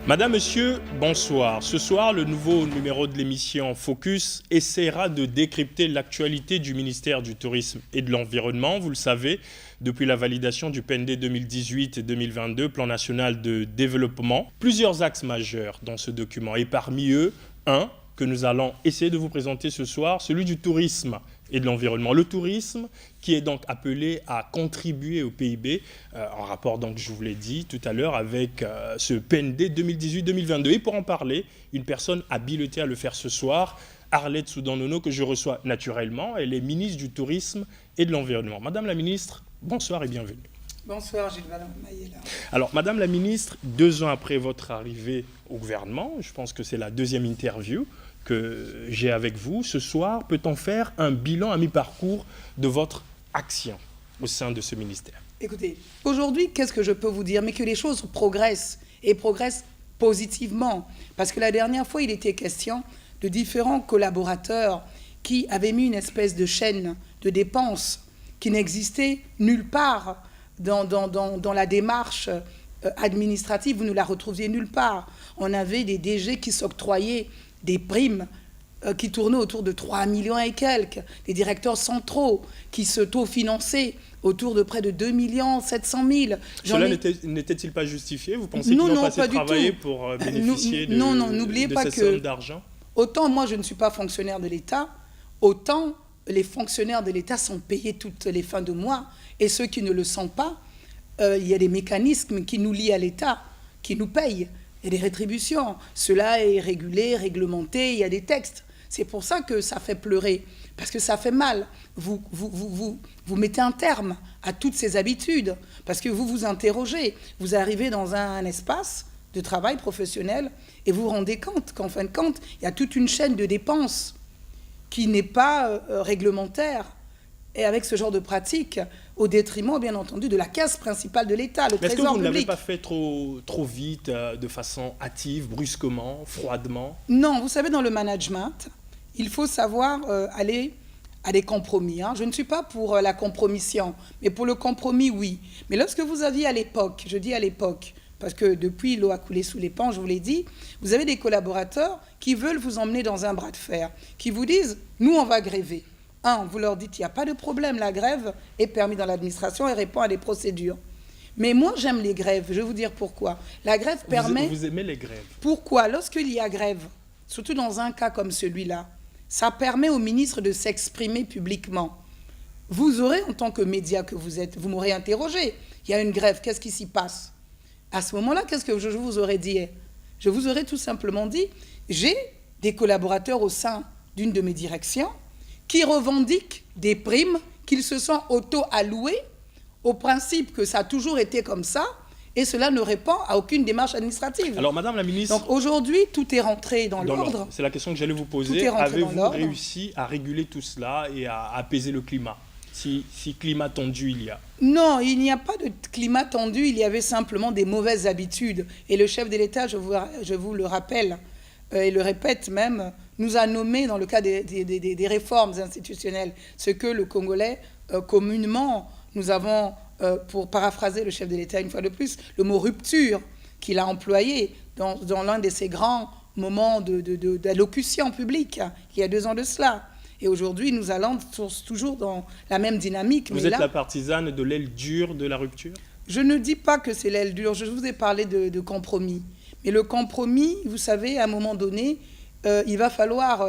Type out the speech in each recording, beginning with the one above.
Madame, Monsieur, bonsoir. Ce soir, le nouveau numéro de l'émission Focus essaiera de décrypter l'actualité du ministère du Tourisme et de l'Environnement. Vous le savez, depuis la validation du PND 2018 et 2022, Plan national de développement, plusieurs axes majeurs dans ce document. Et parmi eux, un que nous allons essayer de vous présenter ce soir, celui du tourisme et de l'environnement. Le tourisme qui est donc appelé à contribuer au PIB, en rapport, donc, je vous l'ai dit tout à l'heure, avec ce PND 2018-2022. Et pour en parler, une personne habilitée à le faire ce soir, Arlette Soudan-Nono, que je reçois naturellement. Elle est ministre du Tourisme et de l'Environnement. Madame la ministre, bonsoir et bienvenue. Bonsoir Gilles Maillet. Alors, Madame la ministre, 2 ans après votre arrivée au gouvernement, je pense que c'est la deuxième interview que j'ai avec vous. Ce soir, peut-on faire un bilan à mi-parcours de votre action au sein de ce ministère? Écoutez, aujourd'hui, qu'est-ce que je peux vous dire? Mais que les choses progressent, et progressent positivement. Parce que la dernière fois, il était question de différents collaborateurs qui avaient mis une espèce de chaîne de dépenses qui n'existait nulle part dans la démarche administrative. Vous ne la retrouviez nulle part. On avait des DG qui s'octroyaient des primes qui tournaient autour de 3 millions et quelques, des directeurs centraux qui s'auto-finançaient autour de près de 2 700 000. Cela n'était-il pas justifié? Vous pensez qu'ils n'ont pas assez travaillé pour bénéficier de cette somme d'argent? Autant moi je ne suis pas fonctionnaire de l'État, autant les fonctionnaires de l'État sont payés toutes les fins de mois, et ceux qui ne le sont pas, il y a des mécanismes qui nous lient à l'État, qui nous payent. Il y a des rétributions. Cela est régulé, réglementé, il y a des textes. C'est pour ça que ça fait pleurer, parce que ça fait mal. Vous mettez un terme à toutes ces habitudes, parce que vous vous interrogez. Vous arrivez dans un espace de travail professionnel et vous vous rendez compte qu'en fin de compte, il y a toute une chaîne de dépenses qui n'est pas réglementaire. Et avec ce genre de pratique, au détriment, bien entendu, de la caisse principale de l'État, le trésor public. Est-ce que vous ne l'avez pas fait trop vite, de façon hâtive, brusquement, froidement? Non, vous savez, dans le management, il faut savoir aller à des compromis. Je ne suis pas pour la compromission, mais pour le compromis, oui. Mais lorsque vous aviez à l'époque, je dis à l'époque, parce que depuis l'eau a coulé sous les ponts, je vous l'ai dit, vous avez des collaborateurs qui veulent vous emmener dans un bras de fer, qui vous disent, nous, on va gréver. Vous leur dites, il n'y a pas de problème, la grève est permise dans l'administration et répond à des procédures. Mais moi, j'aime les grèves. Je vais vous dire pourquoi. La grève permet... Vous aimez les grèves? Pourquoi? Lorsqu'il y a grève, surtout dans un cas comme celui-là, ça permet au ministre de s'exprimer publiquement. Vous aurez, en tant que média que vous êtes, vous m'aurez interrogé. Il y a une grève, qu'est-ce qui s'y passe? À ce moment-là, qu'est-ce que je vous aurais dit? Je vous aurais tout simplement dit, j'ai des collaborateurs au sein d'une de mes directions qui revendiquent des primes qu'ils se sont auto-alloués au principe que ça a toujours été comme ça, et cela ne répond à aucune démarche administrative. Alors, Madame la ministre... Donc aujourd'hui, tout est rentré dans l'ordre. C'est la question que j'allais vous poser. Avez-vous réussi à réguler tout cela et à apaiser le climat, si climat tendu il y a? Non, il n'y a pas de climat tendu, il y avait simplement des mauvaises habitudes. Et le chef de l'État, je vous le rappelle, et le répète même, nous a nommé dans le cas des réformes institutionnelles, ce que le Congolais, communément, nous avons, pour paraphraser le chef de l'État une fois de plus, le mot rupture qu'il a employé dans l'un de ses grands moments d'allocution publique, il y a 2 ans de cela. Et aujourd'hui, nous allons toujours dans la même dynamique. Vous êtes la partisane de l'aile dure de la rupture? Je ne dis pas que c'est l'aile dure, je vous ai parlé de compromis. Mais le compromis, vous savez, à un moment donné, il va falloir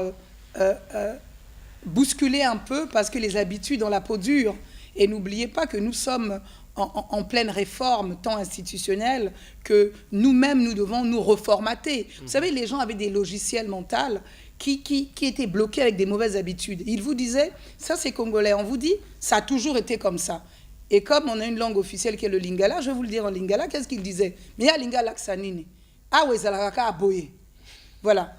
bousculer un peu parce que les habitudes ont la peau dure. Et n'oubliez pas que nous sommes en pleine réforme tant institutionnelle que nous-mêmes, nous devons nous reformater. Vous savez, les gens avaient des logiciels mentaux qui étaient bloqués avec des mauvaises habitudes. Ils vous disaient, ça c'est congolais, on vous dit, ça a toujours été comme ça. Et comme on a une langue officielle qui est le lingala, je vais vous le dire en lingala, qu'est-ce qu'il disait? Mais il y a lingala ksanini. Ah oui, zalaka aboye. Voilà.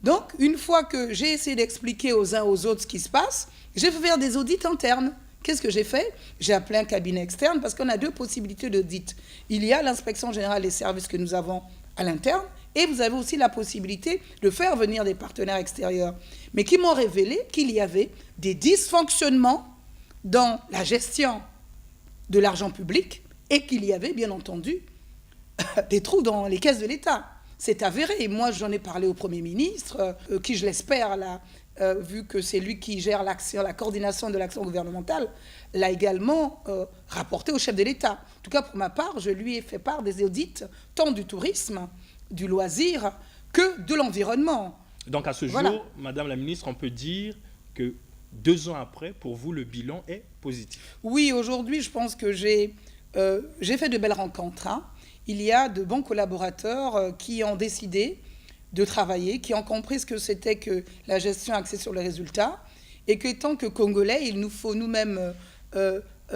Donc, une fois que j'ai essayé d'expliquer aux uns aux autres ce qui se passe, j'ai fait faire des audits internes. Qu'est-ce que j'ai fait? J'ai appelé un cabinet externe parce qu'on a 2 possibilités d'audit. Il y a l'inspection générale des services que nous avons à l'interne et vous avez aussi la possibilité de faire venir des partenaires extérieurs. Mais qui m'ont révélé qu'il y avait des dysfonctionnements dans la gestion de l'argent public et qu'il y avait, bien entendu, des trous dans les caisses de l'État. c'est avéré. Moi, j'en ai parlé au Premier ministre, qui, je l'espère, là, vu que c'est lui qui gère l'action, la coordination de l'action gouvernementale, l'a également rapporté au chef de l'État. En tout cas, pour ma part, je lui ai fait part des audits, tant du tourisme, du loisir, que de l'environnement. Donc à ce jour, Madame la ministre, on peut dire que 2 ans après, pour vous, le bilan est positif. Oui, aujourd'hui, je pense que j'ai fait de belles rencontres. Hein. Il y a de bons collaborateurs qui ont décidé de travailler, qui ont compris ce que c'était que la gestion axée sur les résultats, et que tant que Congolais, il nous faut nous-mêmes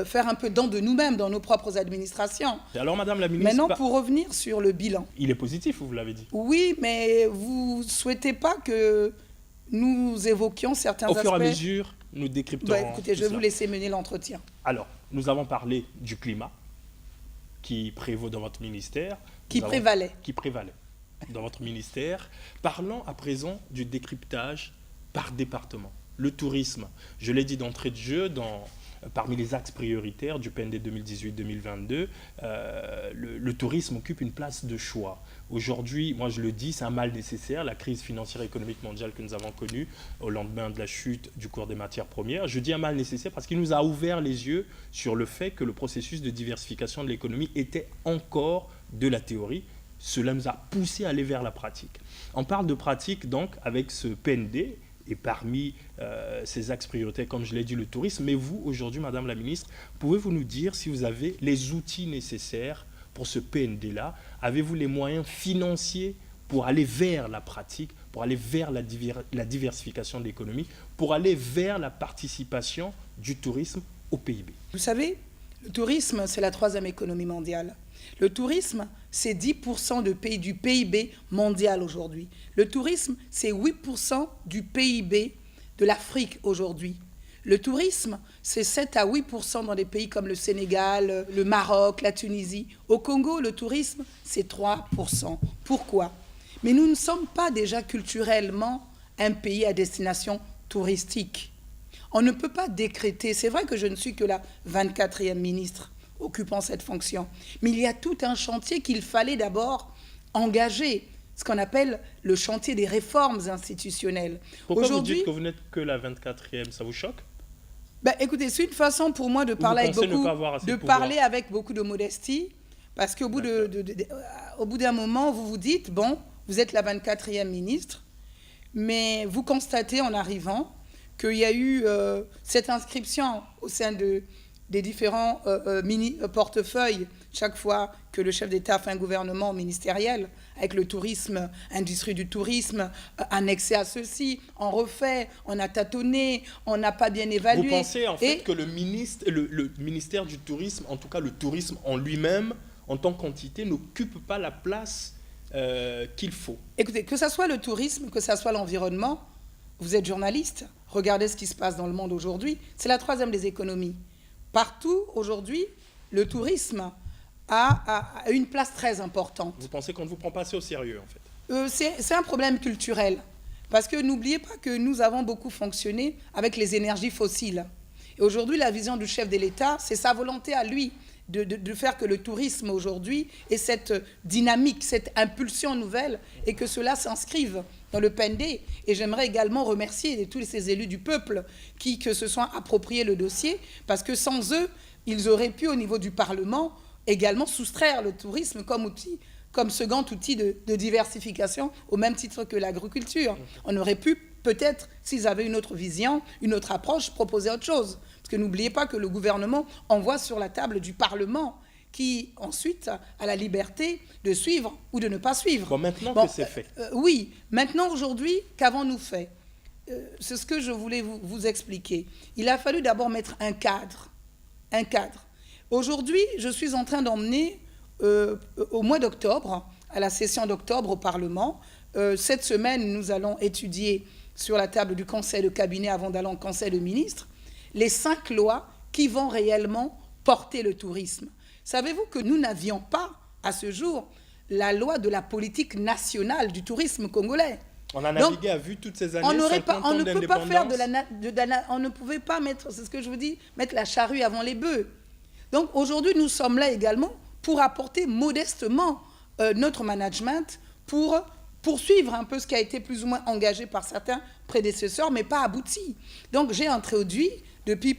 faire un peu de nous-mêmes dans nos propres administrations. Et alors, Madame la ministre... Maintenant, pour revenir sur le bilan. Il est positif, vous l'avez dit. Oui, mais vous ne souhaitez pas que nous évoquions certains aspects. Au fur et à mesure, nous décrypterons. Écoutez, je vais vous laisser mener l'entretien. Alors, nous avons parlé du climat qui prévaut dans votre ministère. Qui prévalait dans votre ministère. Parlons à présent du décryptage par département. Le tourisme, je l'ai dit d'entrée de jeu, parmi les axes prioritaires du PND 2018-2022, le tourisme occupe une place de choix. Aujourd'hui, moi je le dis, c'est un mal nécessaire, la crise financière et économique mondiale que nous avons connue au lendemain de la chute du cours des matières premières. Je dis un mal nécessaire parce qu'il nous a ouvert les yeux sur le fait que le processus de diversification de l'économie était encore de la théorie. Cela nous a poussé à aller vers la pratique. On parle de pratique donc avec ce PND, et parmi ces axes prioritaires, comme je l'ai dit, le tourisme. Mais vous, aujourd'hui, Madame la ministre, pouvez-vous nous dire si vous avez les outils nécessaires pour ce PND-là? Avez-vous les moyens financiers pour aller vers la pratique, pour aller vers la diversification de l'économie, pour aller vers la participation du tourisme au PIB? Vous savez, le tourisme, c'est la 3e économie mondiale. Le tourisme, c'est 10% du PIB mondial aujourd'hui. Le tourisme, c'est 8% du PIB de l'Afrique aujourd'hui. Le tourisme, c'est 7 à 8% dans des pays comme le Sénégal, le Maroc, la Tunisie. Au Congo, le tourisme, c'est 3%. Pourquoi? Mais nous ne sommes pas déjà culturellement un pays à destination touristique. On ne peut pas décréter, c'est vrai que je ne suis que la 24e ministre occupant cette fonction, mais il y a tout un chantier qu'il fallait d'abord engager, ce qu'on appelle le chantier des réformes institutionnelles. Pourquoi vous dites que vous n'êtes que la 24e? Ça vous choque? Écoutez, c'est une façon pour moi de parler, avec beaucoup de modestie, parce qu'au bout d'un moment, vous vous dites, bon, vous êtes la 24e ministre, mais vous constatez en arrivant qu'il y a eu cette inscription au sein des différents portefeuilles, chaque fois que le chef d'État fait un gouvernement ministériel, avec le tourisme, industrie du tourisme, annexé à ceci, on refait, on a tâtonné, on n'a pas bien évalué. Vous pensez en fait que le ministère du tourisme, en tout cas le tourisme en lui-même, en tant qu'entité, n'occupe pas la place qu'il faut? Écoutez, que ce soit le tourisme, que ce soit l'environnement, vous êtes journaliste, regardez ce qui se passe dans le monde aujourd'hui, c'est la 3e des économies. Partout, aujourd'hui, le tourisme a une place très importante. Vous pensez qu'on ne vous prend pas assez au sérieux, en fait? C'est un problème culturel. Parce que n'oubliez pas que nous avons beaucoup fonctionné avec les énergies fossiles. Et aujourd'hui, la vision du chef de l'État, c'est sa volonté à lui de faire que le tourisme aujourd'hui ait cette dynamique, cette impulsion nouvelle, et que cela s'inscrive dans le PND. Et j'aimerais également remercier tous ces élus du peuple qui se sont appropriés le dossier, parce que sans eux, ils auraient pu, au niveau du Parlement, également soustraire le tourisme comme second outil de diversification, au même titre que l'agriculture. On aurait pu, peut-être, s'ils avaient une autre vision, une autre approche, proposer autre chose. Parce que n'oubliez pas que le gouvernement envoie sur la table du Parlement, qui ensuite a la liberté de suivre ou de ne pas suivre. Bon, maintenant que c'est fait. Oui, maintenant, aujourd'hui, qu'avons-nous fait? C'est ce que je voulais vous expliquer. Il a fallu d'abord mettre un cadre. Un cadre. Aujourd'hui, je suis en train d'emmener au mois d'octobre, à la session d'octobre au Parlement. Cette semaine, nous allons étudier sur la table du Conseil de cabinet, avant d'aller en Conseil de ministres, les 5 lois qui vont réellement porter le tourisme. Savez-vous que nous n'avions pas, à ce jour, la loi de la politique nationale du tourisme congolais? On a navigué à vue toutes ces années, on ne peut pas faire on ne pouvait pas mettre, c'est ce que je vous dis, mettre la charrue avant les bœufs. Donc aujourd'hui, nous sommes là également pour apporter modestement notre management pour poursuivre un peu ce qui a été plus ou moins engagé par certains prédécesseurs, mais pas abouti. Donc j'ai introduit depuis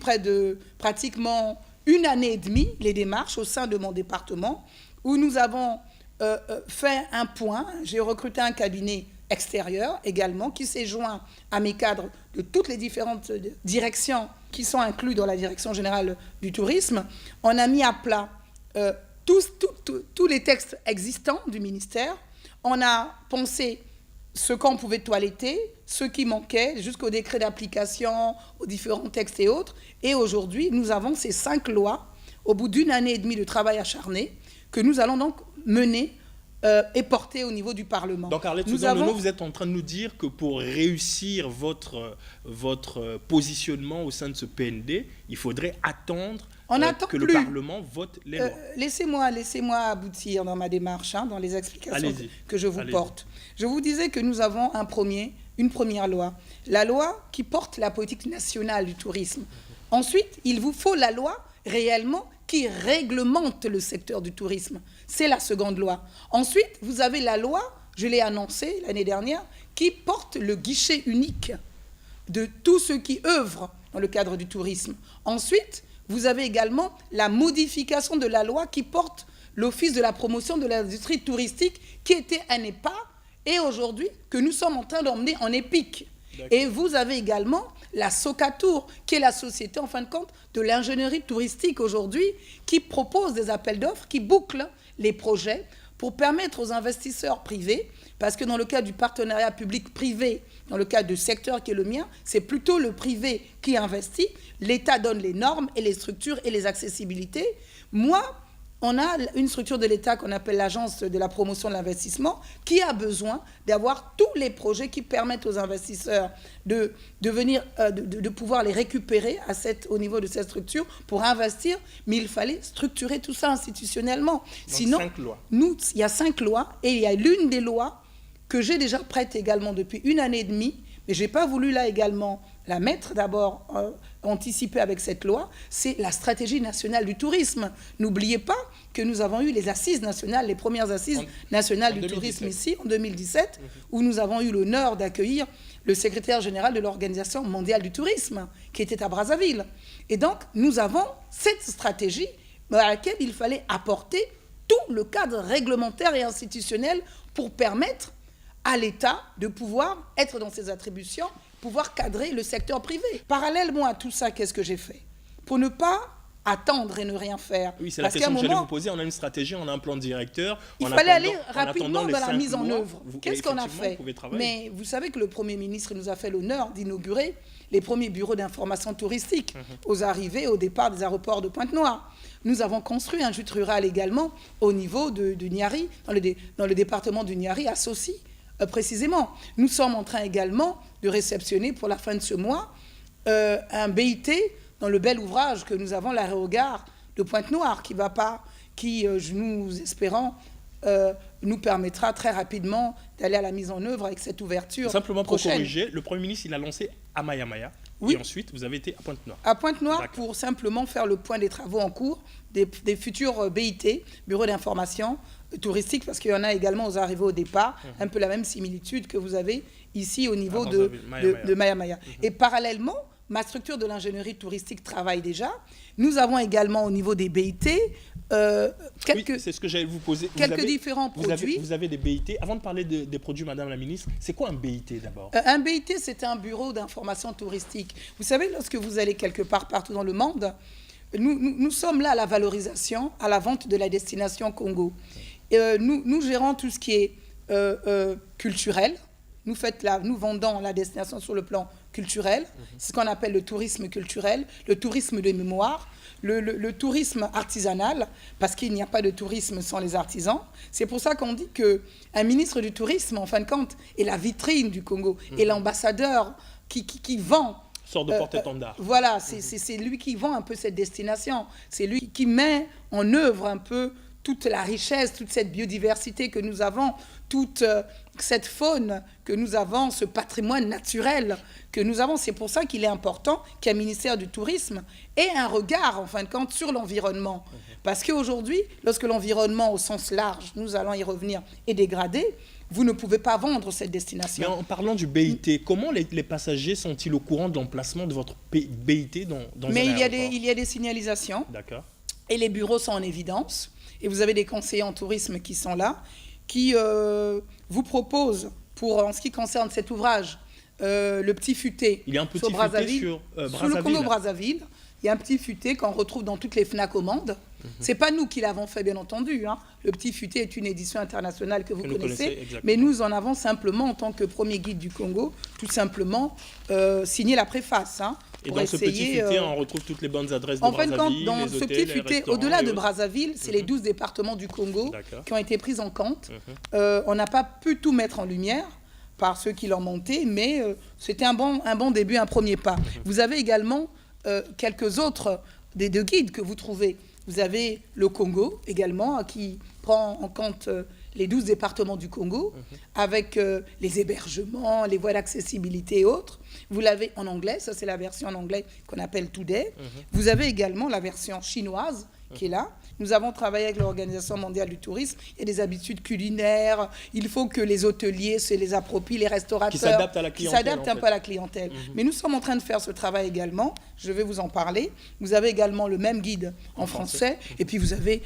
pratiquement 1 année et demie les démarches au sein de mon département où nous avons fait un point. J'ai recruté un cabinet extérieur également qui s'est joint à mes cadres de toutes les différentes directions qui sont incluses dans la direction générale du tourisme. On a mis à plat tous les textes existants du ministère. On a pensé ce qu'on pouvait toiletter, ce qui manquait, jusqu'au décret d'application, aux différents textes et autres. Et aujourd'hui, nous avons ces 5 lois, au bout d'1 année et demie de travail acharné, que nous allons donc mener et porter au niveau du Parlement. Donc Arlette Sousan-Nono, vous êtes en train de nous dire que pour réussir votre positionnement au sein de ce PND, il faudrait attendre que le Parlement vote les lois. Laissez-moi aboutir dans ma démarche, dans les explications que je vous porte. Je vous disais que nous avons une première loi, la loi qui porte la politique nationale du tourisme. Ensuite, il vous faut la loi réellement qui réglemente le secteur du tourisme. C'est la seconde loi. Ensuite, vous avez la loi, je l'ai annoncée l'année dernière, qui porte le guichet unique de tous ceux qui œuvrent dans le cadre du tourisme. Ensuite, vous avez également la modification de la loi qui porte l'Office de la promotion de l'industrie touristique, qui était un EPA, et aujourd'hui, que nous sommes en train d'emmener en EPIC. Et vous avez également la Socatour, qui est la société, en fin de compte, de l'ingénierie touristique aujourd'hui, qui propose des appels d'offres, qui boucle les projets pour permettre aux investisseurs privés, parce que dans le cas du partenariat public-privé, dans le cas du secteur qui est le mien, c'est plutôt le privé qui investit, l'État donne les normes et les structures et les accessibilités. Moi, on a une structure de l'État qu'on appelle l'Agence de la promotion de l'investissement qui a besoin d'avoir tous les projets qui permettent aux investisseurs de pouvoir les récupérer au niveau de cette structure pour investir. Mais il fallait structurer tout ça institutionnellement. Donc, sinon, 5 lois. Il y a 5 lois et il y a l'une des lois que j'ai déjà prête également depuis 1 année et demie, mais je n'ai pas voulu là également la mettre d'abord anticipée avec cette loi, c'est la stratégie nationale du tourisme. N'oubliez pas que nous avons eu les assises nationales, les premières assises nationales du tourisme ici, en 2017, où nous avons eu l'honneur d'accueillir le secrétaire général de l'Organisation mondiale du tourisme, qui était à Brazzaville. Et donc, nous avons cette stratégie à laquelle il fallait apporter tout le cadre réglementaire et institutionnel pour permettre à l'État de pouvoir être dans ses attributions, pouvoir cadrer le secteur privé. Parallèlement à tout ça, qu'est-ce que j'ai fait? Pour ne pas attendre et ne rien faire. Oui, c'est la question que j'allais vous poser. On a une stratégie, on a un plan directeur. Il fallait aller rapidement dans la mise en œuvre. Qu'est-ce qu'on a fait? Mais vous savez que le Premier ministre nous a fait l'honneur d'inaugurer les premiers bureaux d'information touristique aux arrivées, au départ des aéroports de Pointe-Noire. Nous avons construit un gîte rural également au niveau du Niari, dans le département du Niari, à Saucy. Précisément, nous sommes en train également de réceptionner pour la fin de ce mois un BIT dans le bel ouvrage que nous avons, l'aérogare de Pointe-Noire, qui nous espérons, nous permettra très rapidement d'aller à la mise en œuvre avec cette ouverture. Simplement pour prochaine. corriger, le Premier ministre, il a lancé à Maya-Maya. Oui. Et ensuite, vous avez été à Pointe-Noire. À Pointe-Noire pour simplement faire le point des travaux en cours, des futurs BIT, Bureau d'information touristique, parce qu'il y en a également aux arrivées au départ, un peu la même similitude que vous avez ici au niveau de Maya-Maya. Et parallèlement, ma structure de l'ingénierie touristique travaille déjà. Nous avons également au niveau des BIT c'est ce que j'allais vous poser. Différents produits. Vous avez des BIT. Avant de parler des produits, Madame la Ministre, c'est quoi un BIT d'abord? Un BIT, c'est un bureau d'information touristique. Vous savez, lorsque vous allez quelque part partout dans le monde, nous sommes là à la valorisation, à la vente de la destination Congo. Nous gérons tout ce qui est culturel. Nous vendons la destination sur le plan culturel. C'est ce qu'on appelle le tourisme culturel, le tourisme de mémoire, le tourisme artisanal, parce qu'il n'y a pas de tourisme sans les artisans. C'est pour ça qu'on dit qu'un ministre du tourisme, en fin de compte, est la vitrine du Congo, et l'ambassadeur qui vend. Sort de porte-étendard. Voilà, c'est lui qui vend un peu cette destination. C'est lui qui met en œuvre un peu toute la richesse, toute cette biodiversité que nous avons, toute cette faune que nous avons, ce patrimoine naturel que nous avons. C'est pour ça qu'il est important qu'un ministère du Tourisme ait un regard, en fin de compte, sur l'environnement. Parce qu'aujourd'hui, lorsque l'environnement, au sens large, nous allons y revenir, est dégradé, vous ne pouvez pas vendre cette destination. Mais en parlant du BIT, comment les passagers sont-ils au courant de l'emplacement de votre BIT dans un aéroport? Il y a des signalisations. D'accord. Et les bureaux sont en évidence. Et vous avez des conseillers en tourisme qui sont là, qui vous proposent, en ce qui concerne cet ouvrage, le petit futé. Il y a un petit futé sur Brazzaville. Sur le Congo-Brazzaville, il y a un petit futé qu'on retrouve dans toutes les FNAC au monde. C'est pas nous qui l'avons fait, bien entendu. Hein. Le petit futé est une édition internationale que vous connaissez. Mais nous en avons simplement, en tant que premier guide du Congo, tout simplement signé la préface. Hein, et dans ce petit futé, on retrouve toutes les bonnes adresses de Brazzaville, dans les ce hôtels, petit futé, au-delà de Brazzaville, c'est les 12 départements du Congo qui ont été pris en compte. On n'a pas pu tout mettre en lumière par ceux qui l'ont monté, mais c'était un bon début, un premier pas. Vous avez également quelques autres des deux guides que vous trouvez. Vous avez le Congo également, qui prend en compte les 12 départements du Congo, avec les hébergements, les voies d'accessibilité et autres. Vous l'avez en anglais, ça c'est la version en anglais qu'on appelle Today. Vous avez également la version chinoise qui est là. Nous avons travaillé avec l'Organisation mondiale du tourisme. Il y a des habitudes culinaires. Il faut que les hôteliers se les approprient, les restaurateurs. Qui s'adaptent à la clientèle. Qui s'adaptent un peu à la clientèle. Mais nous sommes en train de faire ce travail également. Je vais vous en parler. Vous avez également le même guide en français. Et puis vous avez...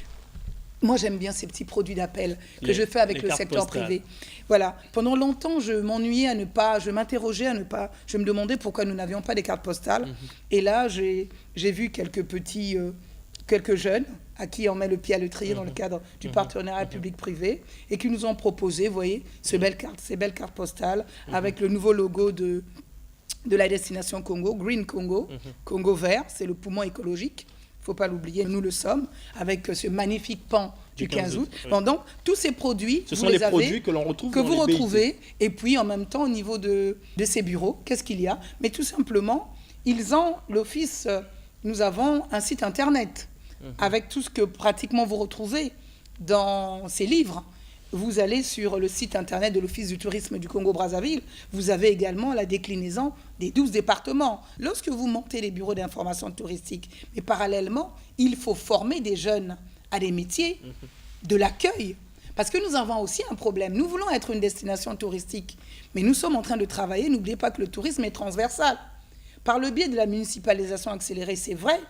Moi, j'aime bien ces petits produits d'appel que je fais avec le secteur privé. Voilà. Pendant longtemps, je m'ennuyais je m'interrogeais à ne pas... Je me demandais pourquoi nous n'avions pas des cartes postales. Et là, j'ai vu quelques jeunes à qui on met le pied à l'étrier dans le cadre du partenariat public-privé et qui nous ont proposé, vous voyez, ces belles cartes postales avec le nouveau logo de la destination Congo, Green Congo, Congo vert, c'est le poumon écologique. Il ne faut pas l'oublier, nous le sommes, avec ce magnifique pan du 15 août. Oui. Bon, donc, tous ces produits, ce sont les produits que l'on retrouve que vous retrouvez. Et puis, en même temps, au niveau de ces bureaux, qu'est-ce qu'il y a? Mais tout simplement, ils ont l'office... Nous avons un site internet avec tout ce que pratiquement vous retrouvez dans ces livres. Vous allez sur le site internet de l'Office du tourisme du Congo-Brazzaville. Vous avez également la déclinaison des 12 départements. Lorsque vous montez les bureaux d'information touristique, mais parallèlement, il faut former des jeunes à des métiers de l'accueil. Parce que nous avons aussi un problème. Nous voulons être une destination touristique, mais nous sommes en train de travailler. N'oubliez pas que le tourisme est transversal. Par le biais de la municipalisation accélérée, c'est vrai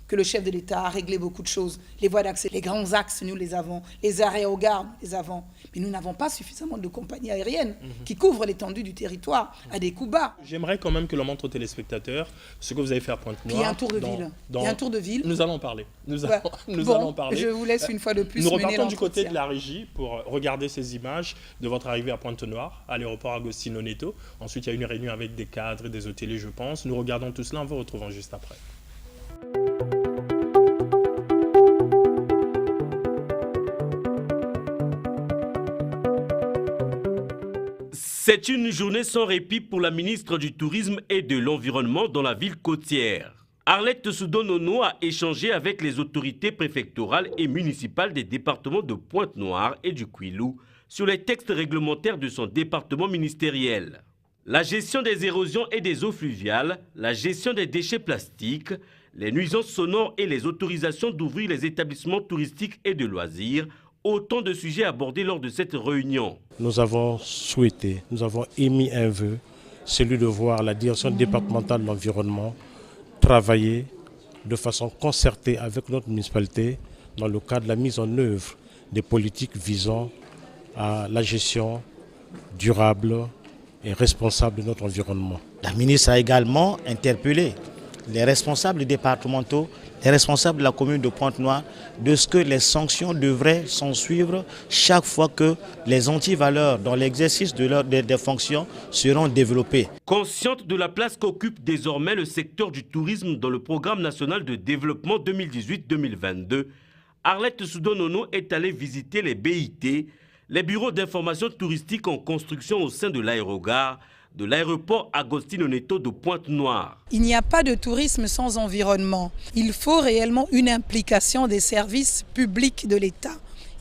que le chef de l'État a réglé beaucoup de choses. Les voies d'accès, les grands axes, nous les avons. Les arrêts aux gares, nous les avons. Mais nous n'avons pas suffisamment de compagnies aériennes qui couvrent l'étendue du territoire à des coûts bas. J'aimerais quand même que l'on montre aux téléspectateurs ce que vous avez fait à Pointe-Noire. Il y a un tour de ville. Il y a un tour de ville. Nous allons en parler. Nous allons parler. Je vous laisse une fois de plus Nous repartons du côté de la régie pour regarder ces images de votre arrivée à Pointe-Noire, à l'aéroport Agostino Neto. Ensuite, il y a une réunion avec des cadres et des hôteliers, je pense. Nous regardons tout cela, on vous retrouvons juste après. C'est une journée sans répit pour la ministre du Tourisme et de l'Environnement dans la ville côtière. Arlette Soudonono a échangé avec les autorités préfectorales et municipales des départements de Pointe-Noire et du Kwilu sur les textes réglementaires de son département ministériel. La gestion des érosions et des eaux fluviales, la gestion des déchets plastiques, les nuisances sonores et les autorisations d'ouvrir les établissements touristiques et de loisirs, autant de sujets abordés lors de cette réunion. Nous avons émis un vœu, celui de voir la direction départementale de l'environnement travailler de façon concertée avec notre municipalité dans le cadre de la mise en œuvre des politiques visant à la gestion durable et responsable de notre environnement. La ministre a également interpellé les responsables départementaux, les responsables de la commune de Pointe-Noire, de ce que les sanctions devraient s'en suivre chaque fois que les antivaleurs dans l'exercice des fonctions seront développées. Consciente de la place qu'occupe désormais le secteur du tourisme dans le programme national de développement 2018-2022, Arlette Soudonono est allée visiter les BIT, les bureaux d'information touristique en construction au sein de l'aérogare, de l'aéroport Agostino Neto de Pointe-Noire. Il n'y a pas de tourisme sans environnement. Il faut réellement une implication des services publics de l'État.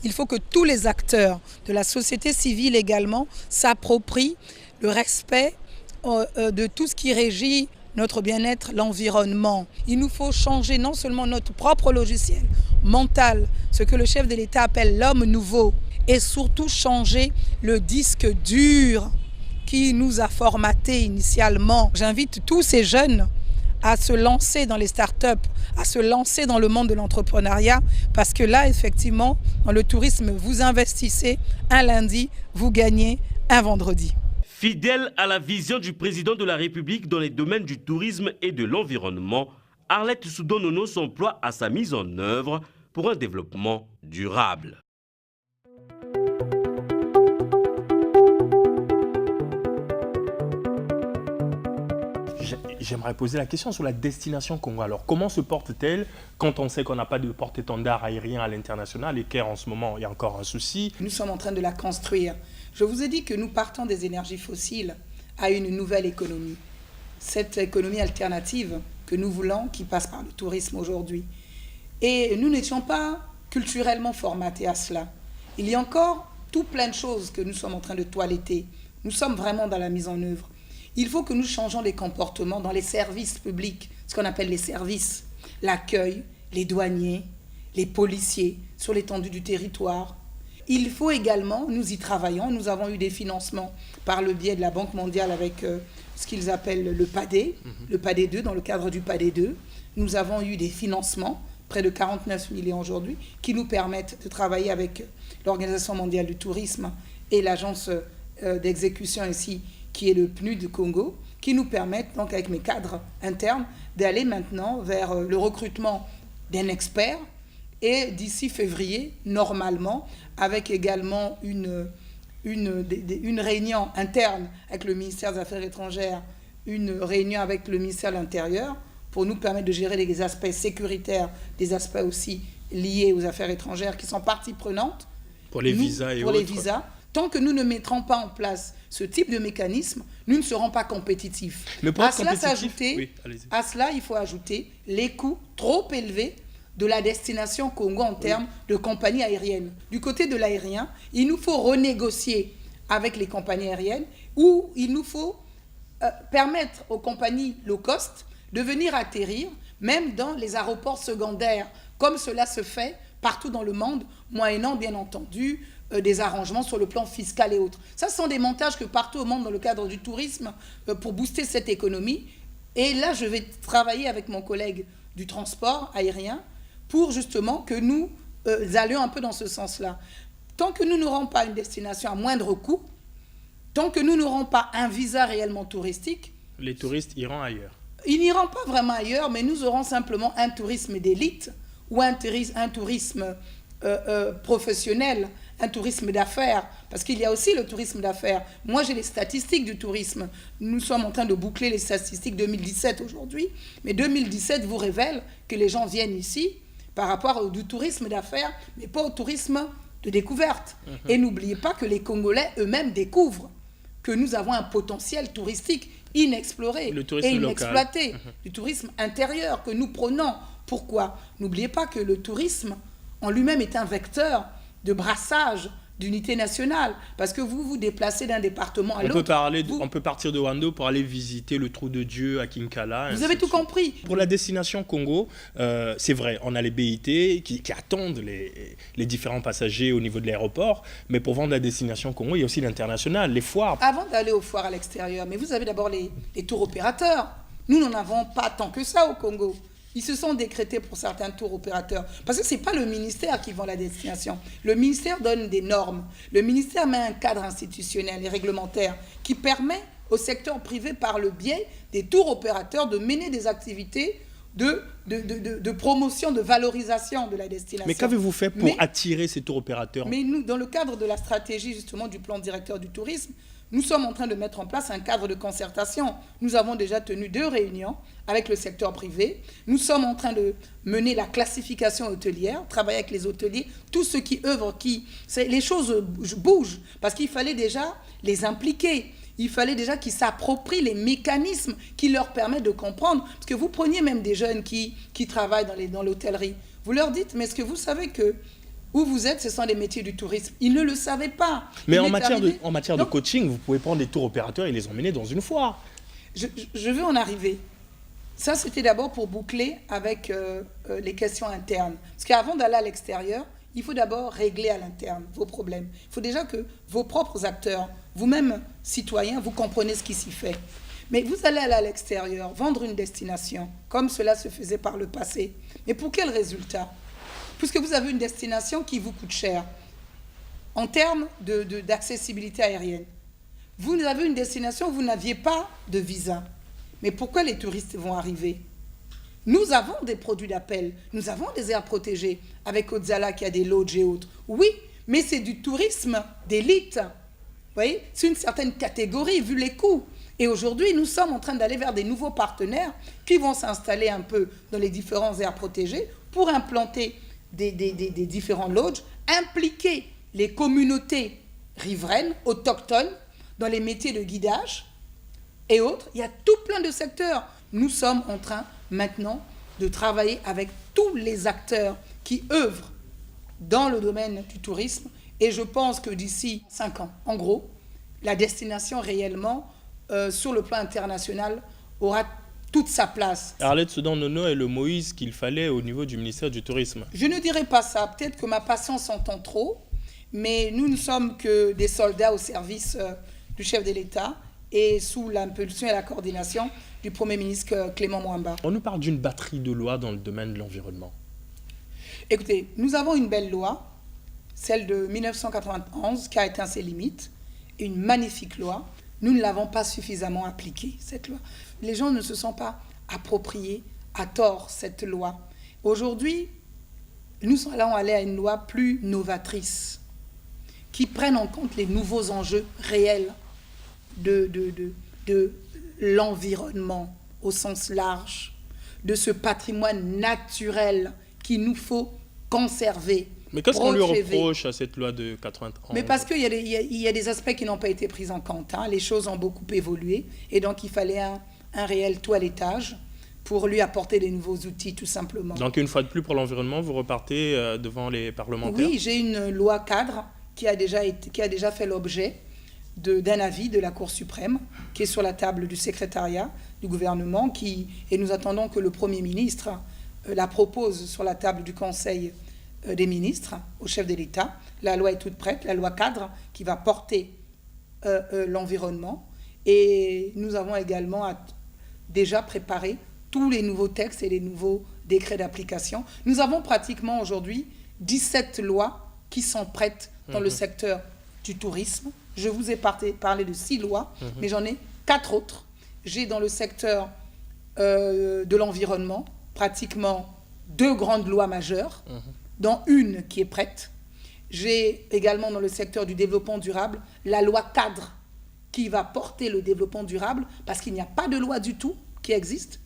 Il faut que tous les acteurs de la société civile également s'approprient le respect de tout ce qui régit notre bien-être, l'environnement. Il nous faut changer non seulement notre propre logiciel mental, ce que le chef de l'État appelle l'homme nouveau, et surtout changer le disque dur qui nous a formatés initialement. J'invite tous ces jeunes à se lancer dans les startups, à se lancer dans le monde de l'entrepreneuriat, parce que là, effectivement, dans le tourisme, vous investissez un lundi, vous gagnez un vendredi. Fidèle à la vision du président de la République dans les domaines du tourisme et de l'environnement, Arlette Soudan-Nono s'emploie à sa mise en œuvre pour un développement durable. J'aimerais poser la question sur la destination Congo. Alors, comment se porte-t-elle quand on sait qu'on n'a pas de porte-étendard aérien à l'international et qu'en ce moment, il y a encore un souci? Nous sommes en train de la construire. Je vous ai dit que nous partons des énergies fossiles à une nouvelle économie. Cette économie alternative que nous voulons, qui passe par le tourisme aujourd'hui. Et nous n'étions pas culturellement formatés à cela. Il y a encore tout plein de choses que nous sommes en train de toiletter. Nous sommes vraiment dans la mise en œuvre. Il faut que nous changeons les comportements dans les services publics, ce qu'on appelle les services, l'accueil, les douaniers, les policiers sur l'étendue du territoire. Il faut également, nous y travaillons, nous avons eu des financements par le biais de la Banque mondiale avec ce qu'ils appellent le PADé, le PADé 2, dans le cadre du PADé 2. Nous avons eu des financements, près de 49 millions aujourd'hui, qui nous permettent de travailler avec l'Organisation mondiale du tourisme et l'agence d'exécution ici, qui est le PNUD du Congo, qui nous permettent, donc avec mes cadres internes, d'aller maintenant vers le recrutement d'un expert et d'ici février, normalement, avec également une réunion interne avec le ministère des Affaires étrangères, une réunion avec le ministère de l'Intérieur pour nous permettre de gérer les aspects sécuritaires, des aspects aussi liés aux affaires étrangères qui sont parties prenantes. Pour les visas et pour autres. Les visas. Tant que nous ne mettrons pas en place ce type de mécanisme, nous ne serons pas compétitifs. Mais pour être compétitif, à cela, il faut ajouter les coûts trop élevés de la destination Congo en termes de compagnies aériennes. Du côté de l'aérien, il nous faut renégocier avec les compagnies aériennes ou il nous faut permettre aux compagnies low cost de venir atterrir même dans les aéroports secondaires, comme cela se fait partout dans le monde, moyennant bien entendu des arrangements sur le plan fiscal et autres. Ça, ce sont des montages que partout au monde dans le cadre du tourisme pour booster cette économie. Et là, je vais travailler avec mon collègue du transport aérien pour justement que nous allions un peu dans ce sens-là. Tant que nous n'aurons pas une destination à moindre coût, tant que nous n'aurons pas un visa réellement touristique, les touristes iront ailleurs. Ils n'iront pas vraiment ailleurs, mais nous aurons simplement un tourisme d'élite ou un tourisme professionnel, un tourisme d'affaires, parce qu'il y a aussi le tourisme d'affaires. Moi, j'ai les statistiques du tourisme. Nous sommes en train de boucler les statistiques 2017 aujourd'hui, mais 2017 vous révèle que les gens viennent ici par rapport au tourisme d'affaires, mais pas au tourisme de découverte. Et n'oubliez pas que les Congolais eux-mêmes découvrent que nous avons un potentiel touristique inexploré et inexploité, du tourisme intérieur que nous prenons. Pourquoi? N'oubliez pas que le tourisme en lui-même est un vecteur de brassage d'unité nationale, parce que vous vous déplacez d'un département à l'autre. On peut partir de Wando pour aller visiter le Trou de Dieu à Kinkala. Vous avez tout compris. Pour la destination Congo, c'est vrai, on a les BIT qui attendent les différents passagers au niveau de l'aéroport, mais pour vendre la destination Congo, il y a aussi l'international, les foires. Avant d'aller aux foires à l'extérieur, mais vous avez d'abord les tours opérateurs. Nous n'en avons pas tant que ça au Congo. Ils se sont décrétés pour certains tours opérateurs. Parce que ce n'est pas le ministère qui vend la destination. Le ministère donne des normes. Le ministère met un cadre institutionnel et réglementaire qui permet au secteur privé, par le biais des tours opérateurs, de mener des activités de promotion, de valorisation de la destination. Mais qu'avez-vous fait pour attirer ces tours opérateurs? Mais nous, dans le cadre de la stratégie justement du plan directeur du tourisme, nous sommes en train de mettre en place un cadre de concertation. Nous avons déjà tenu 2 réunions avec le secteur privé. Nous sommes en train de mener la classification hôtelière, travailler avec les hôteliers, tous ceux qui œuvrent, les choses bougent, parce qu'il fallait déjà les impliquer. Il fallait déjà qu'ils s'approprient les mécanismes qui leur permettent de comprendre. Parce que vous preniez même des jeunes qui travaillent dans l'hôtellerie. Vous leur dites, mais est-ce que vous savez que où vous êtes, ce sont des métiers du tourisme. Ils ne le savaient pas. Mais en matière de coaching, vous pouvez prendre des tours opérateurs et les emmener dans une foire. Je veux en arriver. Ça, c'était d'abord pour boucler avec les questions internes. Parce qu'avant d'aller à l'extérieur, il faut d'abord régler à l'interne vos problèmes. Il faut déjà que vos propres acteurs, vous-même citoyens, vous comprenez ce qui s'y fait. Mais vous allez aller à l'extérieur, vendre une destination, comme cela se faisait par le passé. Mais pour quel résultat ? Puisque vous avez une destination qui vous coûte cher en termes d'accessibilité aérienne. Vous avez une destination où vous n'aviez pas de visa. Mais pourquoi les touristes vont arriver ? Nous avons des produits d'appel, nous avons des aires protégées, avec Odzala qui a des lodges et autres. Oui, mais c'est du tourisme d'élite. Vous voyez, c'est une certaine catégorie, vu les coûts. Et aujourd'hui, nous sommes en train d'aller vers des nouveaux partenaires qui vont s'installer un peu dans les différentes aires protégées pour implanter des différents lodges, impliquer les communautés riveraines, autochtones, dans les métiers de guidage et autres. Il y a tout plein de secteurs. Nous sommes en train maintenant de travailler avec tous les acteurs qui œuvrent dans le domaine du tourisme. Et je pense que d'ici 5 ans, en gros, la destination réellement, sur le plan international, aura toute sa place. Arlette Soudan-Nono est le Moïse qu'il fallait au niveau du ministère du Tourisme. Je ne dirais pas ça. Peut-être que ma patience s'entend trop, mais nous ne sommes que des soldats au service du chef de l'État et sous l'impulsion et la coordination du Premier ministre Clément Mwamba. On nous parle d'une batterie de lois dans le domaine de l'environnement. Écoutez, nous avons une belle loi, celle de 1991, qui a atteint ses limites, une magnifique loi. Nous ne l'avons pas suffisamment appliquée, cette loi. Les gens ne se sont pas appropriés à tort cette loi. Aujourd'hui, nous allons aller à une loi plus novatrice, qui prenne en compte les nouveaux enjeux réels de l'environnement au sens large, de ce patrimoine naturel qu'il nous faut conserver. Mais qu'est-ce qu'on lui reproche à cette loi de 91 ? Mais parce qu'il y a des aspects qui n'ont pas été pris en compte. Les choses ont beaucoup évolué et donc il fallait un réel toilettage pour lui apporter des nouveaux outils tout simplement. Donc une fois de plus pour l'environnement, vous repartez devant les parlementaires ? Oui, j'ai une loi cadre qui a déjà fait l'objet d'un avis de la Cour suprême qui est sur la table du secrétariat du gouvernement et nous attendons que le Premier ministre la propose sur la table du Conseil des ministres au chef de l'État. La loi est toute prête, la loi cadre qui va porter l'environnement. Et nous avons également déjà préparé tous les nouveaux textes et les nouveaux décrets d'application. Nous avons pratiquement aujourd'hui 17 lois qui sont prêtes dans le secteur du tourisme. Je vous ai parlé de 6 lois, mais j'en ai 4 autres. J'ai dans le secteur de l'environnement pratiquement 2 grandes lois majeures, dont une qui est prête. J'ai également dans le secteur du développement durable la loi cadre qui va porter le développement durable parce qu'il n'y a pas de loi du tout qui existe.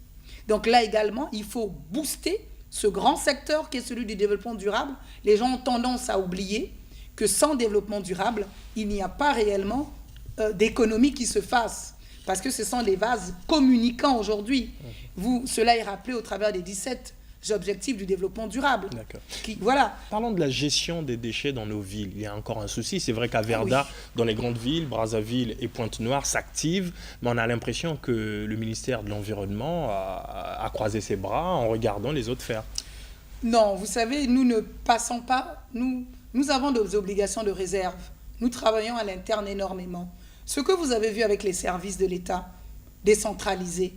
Donc là également, il faut booster ce grand secteur qui est celui du développement durable. Les gens ont tendance à oublier que sans développement durable, il n'y a pas réellement d'économie qui se fasse. Parce que ce sont les vases communicants aujourd'hui. Cela est rappelé au travers des 17 objectifs du développement durable. D'accord. Voilà. Parlons de la gestion des déchets dans nos villes. Il y a encore un souci. C'est vrai qu'à Verda, dans les grandes villes, Brazzaville et Pointe-Noire s'activent, mais on a l'impression que le ministère de l'Environnement a croisé ses bras en regardant les autres faire. Non, vous savez, nous ne passons pas... Nous avons des obligations de réserve. Nous travaillons à l'interne énormément. Ce que vous avez vu avec les services de l'État décentralisés,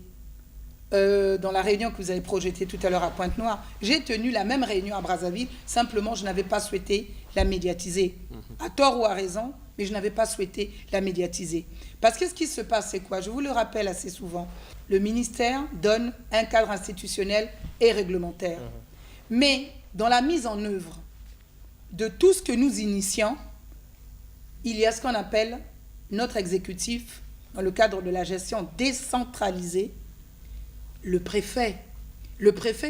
dans la réunion que vous avez projetée tout à l'heure à Pointe-Noire, j'ai tenu la même réunion à Brazzaville, simplement je n'avais pas souhaité la médiatiser. À tort ou à raison, mais je n'avais pas souhaité la médiatiser. Parce que ce qui se passe, c'est quoi ? Je vous le rappelle assez souvent. Le ministère donne un cadre institutionnel et réglementaire. Mais dans la mise en œuvre de tout ce que nous initions, il y a ce qu'on appelle notre exécutif, dans le cadre de la gestion décentralisée, le préfet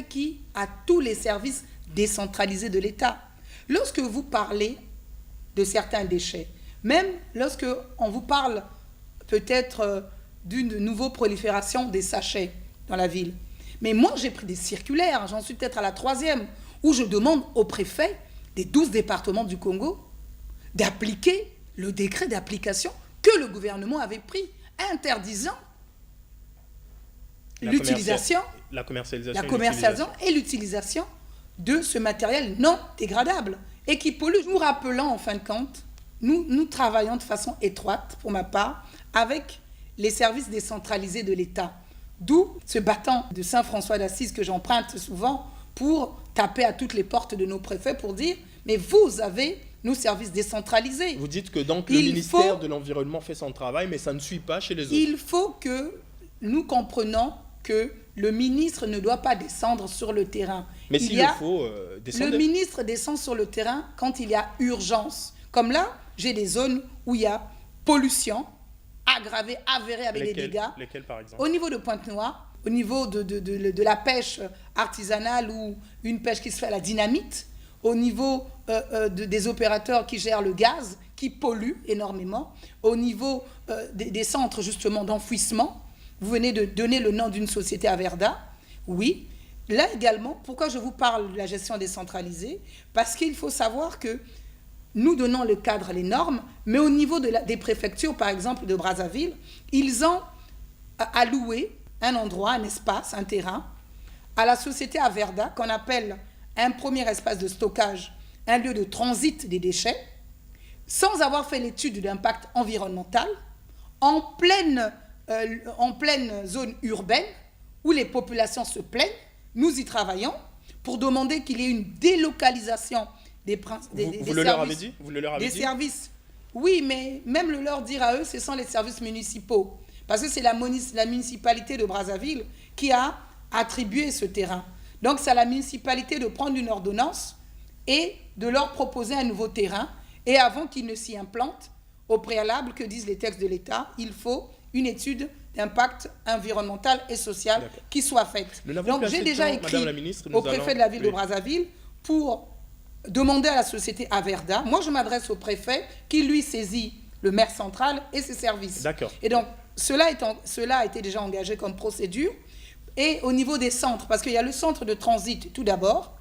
qui a tous les services décentralisés de l'État. Lorsque vous parlez de certains déchets, même lorsque on vous parle peut-être d'une nouvelle prolifération des sachets dans la ville, mais moi j'ai pris des circulaires, j'en suis peut-être à la 3e, où je demande au préfet des 12 départements du Congo d'appliquer le décret d'application que le gouvernement avait pris, interdisant l'utilisation, la commercialisation et l'utilisation de ce matériel non dégradable et qui pollue. Nous rappelons en fin de compte, nous travaillons de façon étroite, pour ma part, avec les services décentralisés de l'État. D'où ce bâton de Saint-François d'Assise que j'emprunte souvent pour taper à toutes les portes de nos préfets pour dire « mais vous avez nos services décentralisés ». Vous dites que donc le ministère de l'Environnement fait son travail, mais ça ne suit pas chez les autres. Il faut que nous comprenions que le ministre ne doit pas descendre sur le terrain. Mais s'il le faut, descendre. Le ministre descend sur le terrain quand il y a urgence. Comme là, j'ai des zones où il y a pollution aggravée, avérée avec des dégâts. Lesquels, par exemple? Au niveau de Pointe-Noire, au niveau de la pêche artisanale ou une pêche qui se fait à la dynamite, au niveau des opérateurs qui gèrent le gaz, qui polluent énormément, au niveau des centres justement d'enfouissement. Vous venez de donner le nom d'une société à Verda. Oui. Là également, pourquoi je vous parle de la gestion décentralisée? Parce qu'il faut savoir que nous donnons le cadre, les normes, mais au niveau des préfectures, par exemple de Brazzaville, ils ont alloué un endroit, un espace, un terrain, à la société Averda, qu'on appelle un premier espace de stockage, un lieu de transit des déchets, sans avoir fait l'étude d'impact environnemental, en pleine zone urbaine, où les populations se plaignent. Nous y travaillons pour demander qu'il y ait une délocalisation des services. Oui, mais même le leur dire à eux, ce sont les services municipaux. Parce que c'est la municipalité de Brazzaville qui a attribué ce terrain. Donc, c'est à la municipalité de prendre une ordonnance et de leur proposer un nouveau terrain. Et avant qu'ils ne s'y implantent, au préalable, que disent les textes de l'État, il faut une étude d'impact environnemental et social qui soit faite. Donc, j'ai déjà écrit au préfet de la ville de Brazzaville pour demander à la société Averda. Moi, je m'adresse au préfet qui, lui, saisit le maire central et ses services. D'accord. Et donc, cela a été déjà engagé comme procédure. Et au niveau des centres, parce qu'il y a le centre de transit, tout d'abord,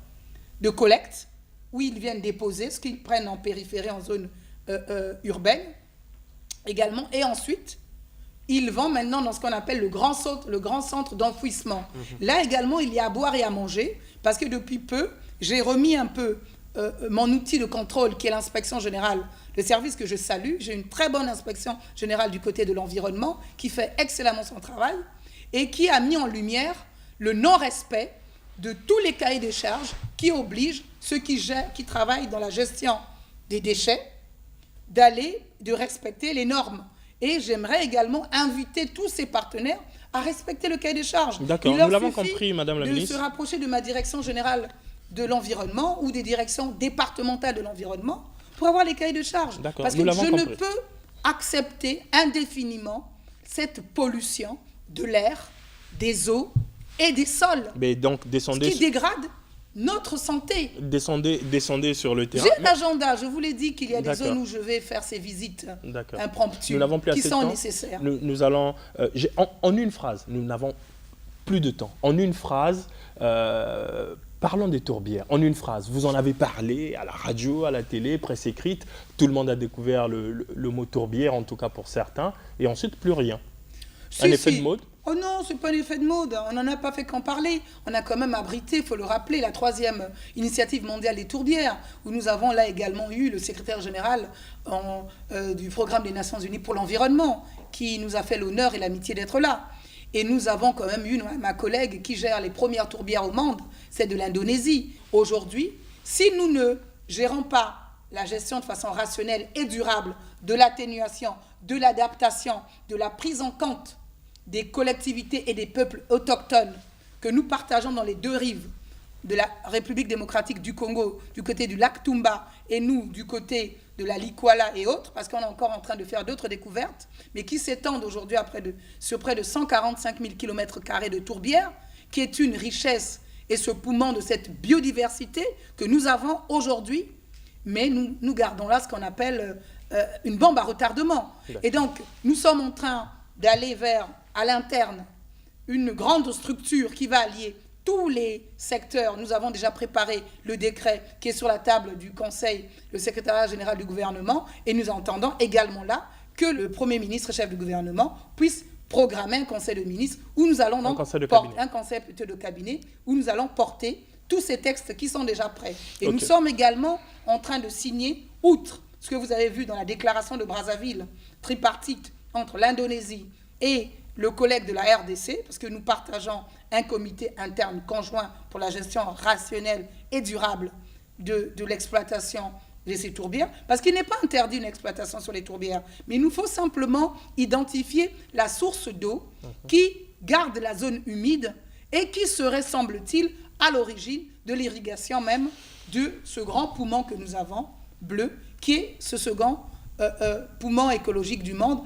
de collecte, où ils viennent déposer ce qu'ils prennent en périphérie, en zone urbaine, également. Et ensuite, ils vont maintenant dans ce qu'on appelle le grand centre d'enfouissement. Là également, il y a à boire et à manger, parce que depuis peu, j'ai remis un peu mon outil de contrôle, qui est l'inspection générale, le service que je salue. J'ai une très bonne inspection générale du côté de l'environnement, qui fait excellemment son travail, et qui a mis en lumière le non-respect de tous les cahiers de charges qui obligent ceux qui travaillent dans la gestion des déchets de respecter les normes. Et j'aimerais également inviter tous ces partenaires à respecter le cahier des charges. D'accord, nous l'avons compris, Madame la Ministre. De se rapprocher de ma direction générale de l'environnement ou des directions départementales de l'environnement pour avoir les cahiers de charges. Parce que je ne peux accepter indéfiniment cette pollution de l'air, des eaux et des sols. Mais donc, ce qui dégrade notre santé. Descendez sur le terrain. J'ai l'agenda, je vous l'ai dit qu'il y a des zones où je vais faire ces visites impromptues qui sont nécessaires. Nous allons, en une phrase, nous n'avons plus de temps. En une phrase, parlons des tourbières. En une phrase, vous en avez parlé à la radio, à la télé, presse écrite. Tout le monde a découvert le mot tourbière, en tout cas pour certains. Et ensuite, plus rien. Un effet de mode? Oh non, ce n'est pas un effet de mode. On n'en a pas fait qu'en parler. On a quand même abrité, il faut le rappeler, la 3e initiative mondiale des tourbières, où nous avons là également eu le secrétaire général du programme des Nations Unies pour l'environnement, qui nous a fait l'honneur et l'amitié d'être là. Et nous avons quand même eu ma collègue qui gère les premières tourbières au monde, c'est de l'Indonésie. Aujourd'hui, si nous ne gérons pas la gestion de façon rationnelle et durable de l'atténuation, de l'adaptation, de la prise en compte des collectivités et des peuples autochtones que nous partageons dans les deux rives de la République démocratique du Congo, du côté du lac Tumba, et nous, du côté de la Likwala et autres, parce qu'on est encore en train de faire d'autres découvertes, mais qui s'étendent aujourd'hui sur près de 145 000 km² de tourbières, qui est une richesse et ce poumon de cette biodiversité que nous avons aujourd'hui, mais nous gardons là ce qu'on appelle une bombe à retardement. Et donc, nous sommes en train d'aller vers, à l'interne, une grande structure qui va allier tous les secteurs. Nous avons déjà préparé le décret qui est sur la table du Conseil, le secrétariat général du gouvernement, et nous entendons également là que le Premier ministre, chef du gouvernement, puisse programmer un conseil de ministres où nous allons donc un conseil plutôt de cabinet où nous allons porter tous ces textes qui sont déjà prêts. Et nous sommes également en train de signer, outre ce que vous avez vu dans la déclaration de Brazzaville, tripartite entre l'Indonésie et le collègue de la RDC, parce que nous partageons un comité interne conjoint pour la gestion rationnelle et durable de l'exploitation de ces tourbières, parce qu'il n'est pas interdit une exploitation sur les tourbières, mais il nous faut simplement identifier la source d'eau qui garde la zone humide et qui serait, semble-t-il, à l'origine de l'irrigation même de ce grand poumon que nous avons, bleu, qui est ce second poumon écologique du monde,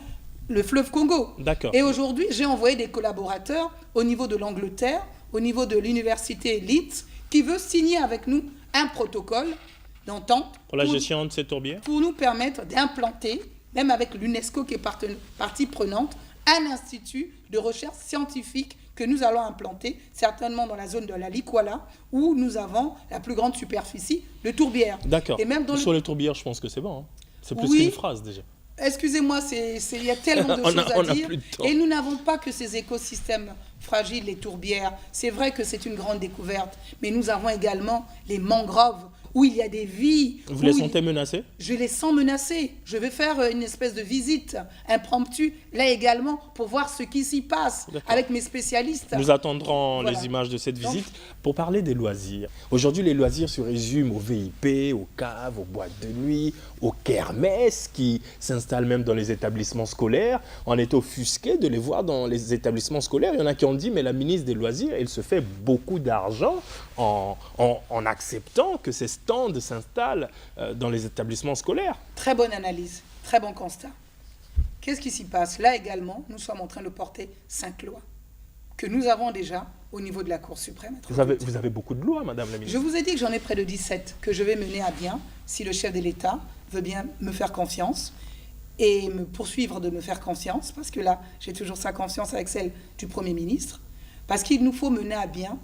le fleuve Congo. Et aujourd'hui, j'ai envoyé des collaborateurs au niveau de l'Angleterre, au niveau de l'université Leeds, qui veut signer avec nous un protocole d'entente pour la gestion de ces tourbières, pour nous permettre d'implanter, même avec l'UNESCO qui est partie prenante, un institut de recherche scientifique que nous allons implanter, certainement dans la zone de la Likwala, où nous avons la plus grande superficie de tourbières. Et même sur les tourbières, je pense que c'est bon. Hein. C'est plus qu'une phrase déjà. Excusez-moi, il y a tellement de choses à dire. Et nous n'avons pas que ces écosystèmes fragiles, les tourbières. C'est vrai que c'est une grande découverte. Mais nous avons également les mangroves, où il y a des vies. Vous les sentez menacés? Je les sens menacés. Je vais faire une espèce de visite impromptue, là également, pour voir ce qui s'y passe avec mes spécialistes. Nous attendrons les images de cette visite. Pour parler des loisirs, aujourd'hui, les loisirs se résument aux VIP, aux caves, aux boîtes de nuit, aux kermesses qui s'installent même dans les établissements scolaires. On est offusqué de les voir dans les établissements scolaires. Il y en a qui ont dit, mais la ministre des Loisirs, elle se fait beaucoup d'argent en acceptant que ces stands s'installent dans les établissements scolaires. Très bonne analyse, très bon constat. Qu'est-ce qui s'y passe? Là également, nous sommes en train de porter 5 lois que nous avons déjà au niveau de la Cour suprême. Vous avez beaucoup de lois, Madame la ministre. Je vous ai dit que j'en ai près de 17 que je vais mener à bien si le chef de l'État veut bien me faire confiance et me poursuivre de me faire confiance, parce que là, j'ai toujours sa confiance avec celle du Premier ministre, parce qu'il nous faut mener à bien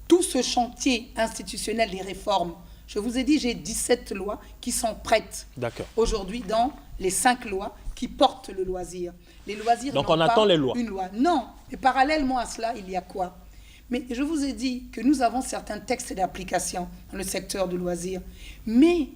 tout ce chantier institutionnel des réformes. Je vous ai dit, j'ai 17 lois qui sont prêtes aujourd'hui dans les 5 lois qui portent le loisir. Les loisirs. Donc on attend les lois. Une loi. Non. Et parallèlement à cela, il y a quoi? Mais je vous ai dit que nous avons certains textes d'application dans le secteur du loisir. Mais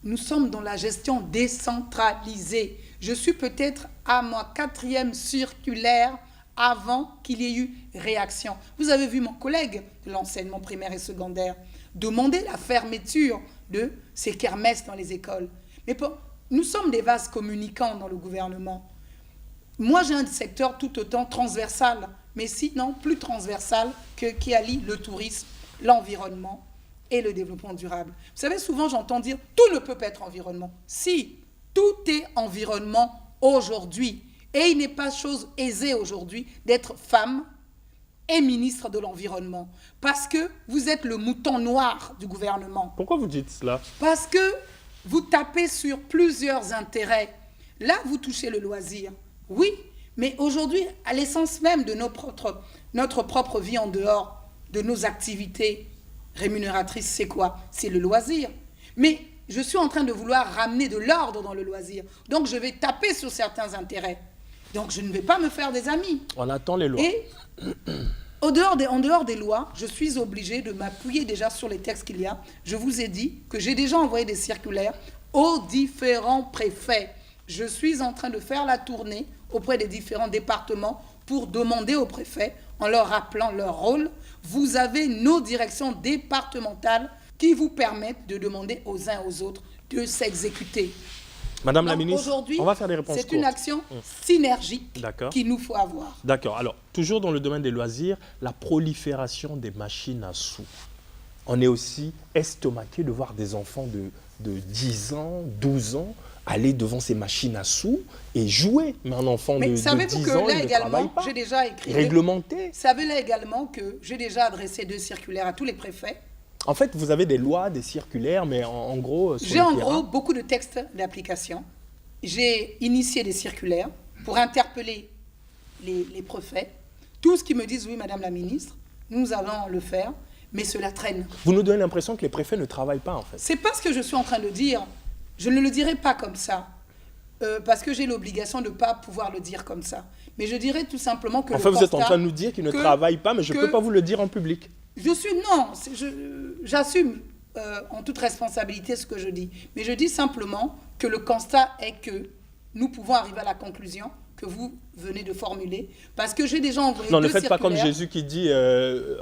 nous sommes dans la gestion décentralisée. Je suis peut-être à ma 4e circulaire avant qu'il y ait eu réaction. Vous avez vu mon collègue de l'enseignement primaire et secondaire demander la fermeture de ces kermesses dans les écoles. Mais nous sommes des vases communicants dans le gouvernement. Moi, j'ai un secteur tout autant transversal, mais sinon plus transversal qui allie le tourisme, l'environnement et le développement durable. Vous savez, souvent j'entends dire « tout ne peut pas être environnement ». Si, tout est environnement aujourd'hui. Et il n'est pas chose aisée aujourd'hui d'être femme et ministre de l'Environnement. Parce que vous êtes le mouton noir du gouvernement. Pourquoi vous dites cela? Parce que vous tapez sur plusieurs intérêts. Là, vous touchez le loisir. Oui, mais aujourd'hui, à l'essence même de notre propre vie en dehors de nos activités rémunératrices, c'est quoi? C'est le loisir. Mais je suis en train de vouloir ramener de l'ordre dans le loisir. Donc, je vais taper sur certains intérêts. Donc, je ne vais pas me faire des amis. On attend les lois. Et en dehors des lois, je suis obligée de m'appuyer déjà sur les textes qu'il y a. Je vous ai dit que j'ai déjà envoyé des circulaires aux différents préfets. Je suis en train de faire la tournée auprès des différents départements pour demander aux préfets, en leur rappelant leur rôle, vous avez nos directions départementales qui vous permettent de demander aux uns aux autres de s'exécuter. Madame la ministre, on va faire des réponses courtes. C'est une action synergique qu'il nous faut avoir. D'accord. Alors, toujours dans le domaine des loisirs, la prolifération des machines à sous. On est aussi estomaqué de voir des enfants de 10 ans, 12 ans aller devant ces machines à sous et jouer. Mais un enfant de 10 ans, il ne travaille pas. J'ai déjà écrit. Réglementé. Savez-là également que j'ai déjà adressé 2 circulaires à tous les préfets. En fait, vous avez des lois, des circulaires, mais en gros... J'ai en gros beaucoup de textes d'application. J'ai initié des circulaires pour interpeller les préfets. Tous qui me disent, oui, Madame la Ministre, nous allons le faire, mais cela traîne. Vous nous donnez l'impression que les préfets ne travaillent pas, en fait. C'est pas ce que je suis en train de dire. Je ne le dirai pas comme ça, parce que j'ai l'obligation de ne pas pouvoir le dire comme ça. Mais je dirais tout simplement que Enfin, vous êtes en train de nous dire qu'ils ne travaillent pas, mais je ne peux pas vous le dire en public. J'assume en toute responsabilité ce que je dis. Mais je dis simplement que le constat est que nous pouvons arriver à la conclusion que vous venez de formuler, parce que j'ai déjà envoyé Non, ne faites pas comme Jésus qui dit,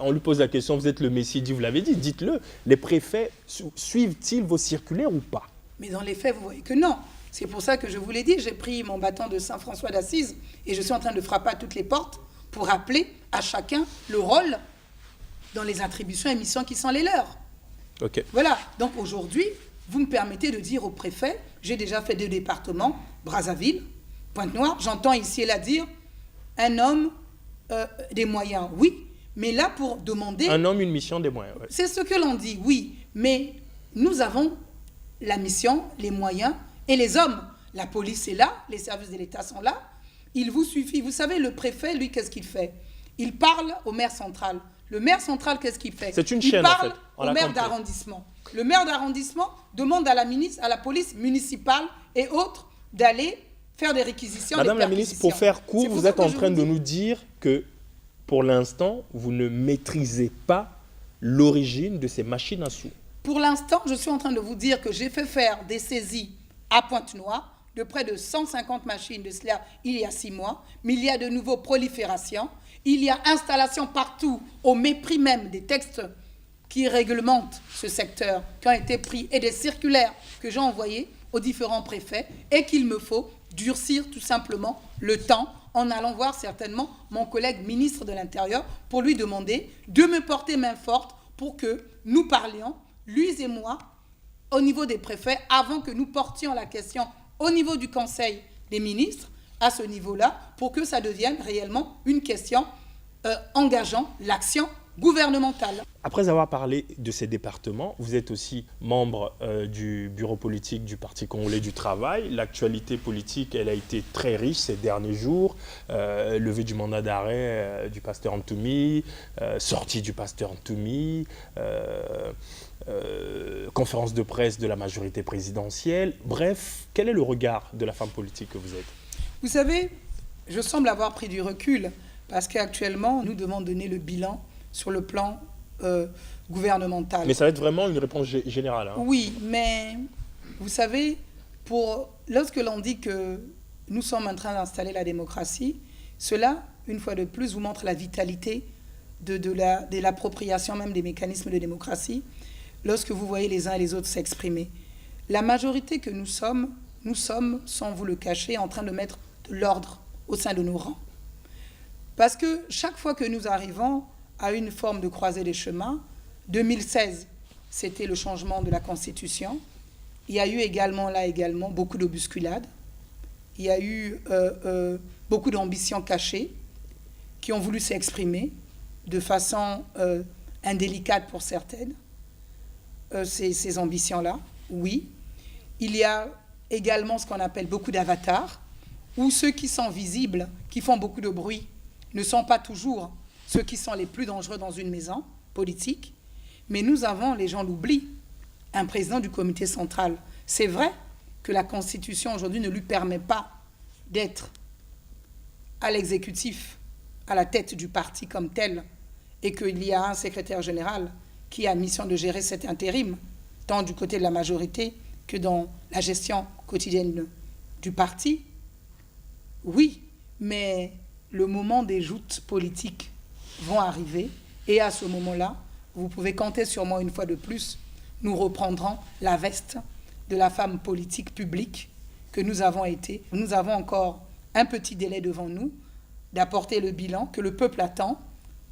on lui pose la question, vous êtes le Messie, dit, vous l'avez dit, dites-le. Les préfets suivent-ils vos circulaires ou pas? Mais dans les faits, vous voyez que non. C'est pour ça que je vous l'ai dit, j'ai pris mon bâton de Saint François d'Assise et je suis en train de frapper à toutes les portes pour rappeler à chacun le rôle dans les attributions et missions qui sont les leurs. Ok. Voilà, donc aujourd'hui, vous me permettez de dire au préfet, j'ai déjà fait 2 départements, Brazzaville, Pointe-Noire, j'entends ici et là dire un homme, des moyens, oui, mais là pour demander... Un homme, une mission, des moyens. Ouais. C'est ce que l'on dit, oui, mais nous avons la mission, les moyens et les hommes. La police est là, les services de l'État sont là, il vous suffit. Vous savez, le préfet, lui, qu'est-ce qu'il fait? Il parle au maire central. Le maire central, qu'est-ce qu'il fait? C'est une chaîne, en fait. Au maire d'arrondissement. Le maire d'arrondissement demande à la police municipale et autres d'aller faire des réquisitions. Madame la ministre, pour faire court, vous êtes en train de nous dire que, pour l'instant, vous ne maîtrisez pas l'origine de ces machines à sous. Pour l'instant, je suis en train de vous dire que j'ai fait faire des saisies à Pointe-Noire de près de 150 machines de cela il y a 6 mois, mais il y a de nouveau prolifération. Il y a installation partout, au mépris même des textes qui réglementent ce secteur, qui ont été pris, et des circulaires que j'ai envoyés aux différents préfets, et qu'il me faut durcir tout simplement le temps en allant voir certainement mon collègue ministre de l'Intérieur pour lui demander de me porter main forte pour que nous parlions, lui et moi, au niveau des préfets, avant que nous portions la question au niveau du Conseil des ministres, à ce niveau-là, pour que ça devienne réellement une question engageant l'action gouvernementale. Après avoir parlé de ces départements, vous êtes aussi membre du bureau politique du Parti congolais du travail. L'actualité politique, elle a été très riche ces derniers jours. Levée du mandat d'arrêt du pasteur Ntoumi, sortie du pasteur Ntoumi, conférence de presse de la majorité présidentielle. Bref, quel est le regard de la femme politique que vous êtes? Vous savez, je semble avoir pris du recul parce qu'actuellement, nous devons donner le bilan sur le plan gouvernemental. Mais ça va être vraiment une réponse générale. Hein. Oui, mais vous savez, lorsque l'on dit que nous sommes en train d'installer la démocratie, cela, une fois de plus, vous montre la vitalité de l'appropriation même des mécanismes de démocratie lorsque vous voyez les uns et les autres s'exprimer. La majorité que nous sommes, sans vous le cacher, en train de mettre de l'ordre au sein de nos rangs. Parce que chaque fois que nous arrivons à une forme de croisée des chemins, 2016, c'était le changement de la Constitution. Il y a eu également beaucoup de bousculades. Il y a eu beaucoup d'ambitions cachées qui ont voulu s'exprimer de façon indélicate pour certaines. Ces ambitions-là, oui. Il y a également ce qu'on appelle beaucoup d'avatars, où ceux qui sont visibles, qui font beaucoup de bruit, ne sont pas toujours ceux qui sont les plus dangereux dans une maison politique. Mais nous avons, les gens l'oublient, un président du comité central. C'est vrai que la Constitution aujourd'hui ne lui permet pas d'être à l'exécutif, à la tête du parti comme tel, et qu'il y a un secrétaire général qui a mission de gérer cet intérim, tant du côté de la majorité que dans la gestion quotidienne du parti. Oui, mais le moment des joutes politiques vont arriver, et à ce moment-là, vous pouvez compter sur moi une fois de plus, nous reprendrons la veste de la femme politique publique que nous avons été. Nous avons encore un petit délai devant nous d'apporter le bilan que le peuple attend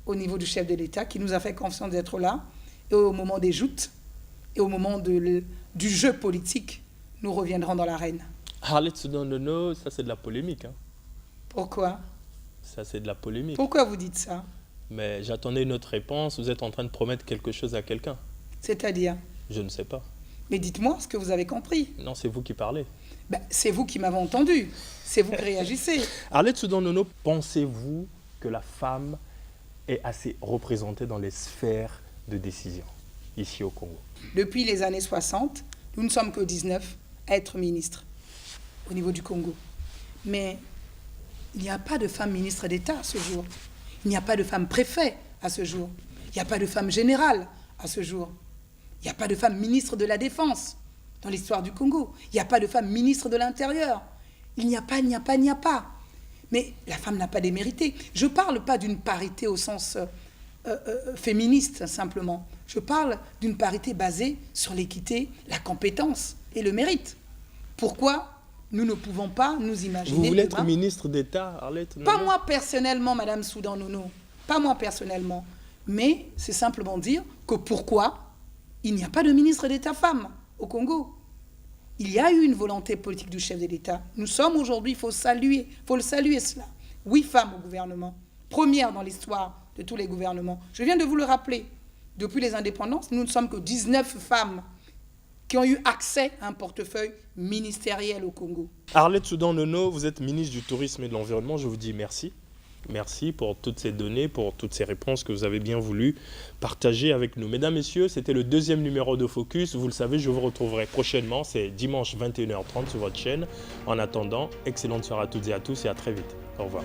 au niveau du chef de l'État, qui nous a fait confiance d'être là, et au moment des joutes, et au moment du jeu politique, nous reviendrons dans l'arène. Arlette Soudan-Nono, ça c'est de la polémique. Hein. Pourquoi? Ça c'est de la polémique. Pourquoi vous dites ça? Mais j'attendais une autre réponse. Vous êtes en train de promettre quelque chose à quelqu'un. C'est-à-dire? Je ne sais pas. Mais dites-moi ce que vous avez compris. Non, c'est vous qui parlez. Ben, c'est vous qui m'avez entendu. C'est vous qui réagissez. Arlette Soudan-Nono, pensez-vous que la femme est assez représentée dans les sphères de décision ici au Congo? Depuis les années 60, nous ne sommes que 19 à être ministres au niveau du Congo. Mais il n'y a pas de femme ministre d'État à ce jour. Il n'y a pas de femme préfet à ce jour. Il n'y a pas de femme générale à ce jour. Il n'y a pas de femme ministre de la Défense dans l'histoire du Congo. Il n'y a pas de femme ministre de l'Intérieur. Il n'y a pas, il n'y a pas, il n'y a pas. Mais la femme n'a pas démérité. Je ne parle pas d'une parité au sens féministe, simplement. Je parle d'une parité basée sur l'équité, la compétence et le mérite. Pourquoi nous ne pouvons pas nous imaginer... Vous voulez être ministre d'État, Arlette? Pas moi personnellement, Madame Soudan Nono. Pas moi personnellement. Mais c'est simplement dire que pourquoi il n'y a pas de ministre d'État femme au Congo. Il y a eu une volonté politique du chef de l'État. Nous sommes aujourd'hui, il faut le saluer cela. 8 femmes au gouvernement. Première dans l'histoire de tous les gouvernements. Je viens de vous le rappeler. Depuis les indépendances, nous ne sommes que 19 femmes qui ont eu accès à un portefeuille ministériel au Congo. Arlette Soudan Nono, vous êtes ministre du Tourisme et de l'Environnement. Je vous dis merci. Merci pour toutes ces données, pour toutes ces réponses que vous avez bien voulu partager avec nous. Mesdames, Messieurs, c'était le 2e numéro de Focus. Vous le savez, je vous retrouverai prochainement. C'est dimanche 21h30 sur votre chaîne. En attendant, excellente soirée à toutes et à tous et à très vite. Au revoir.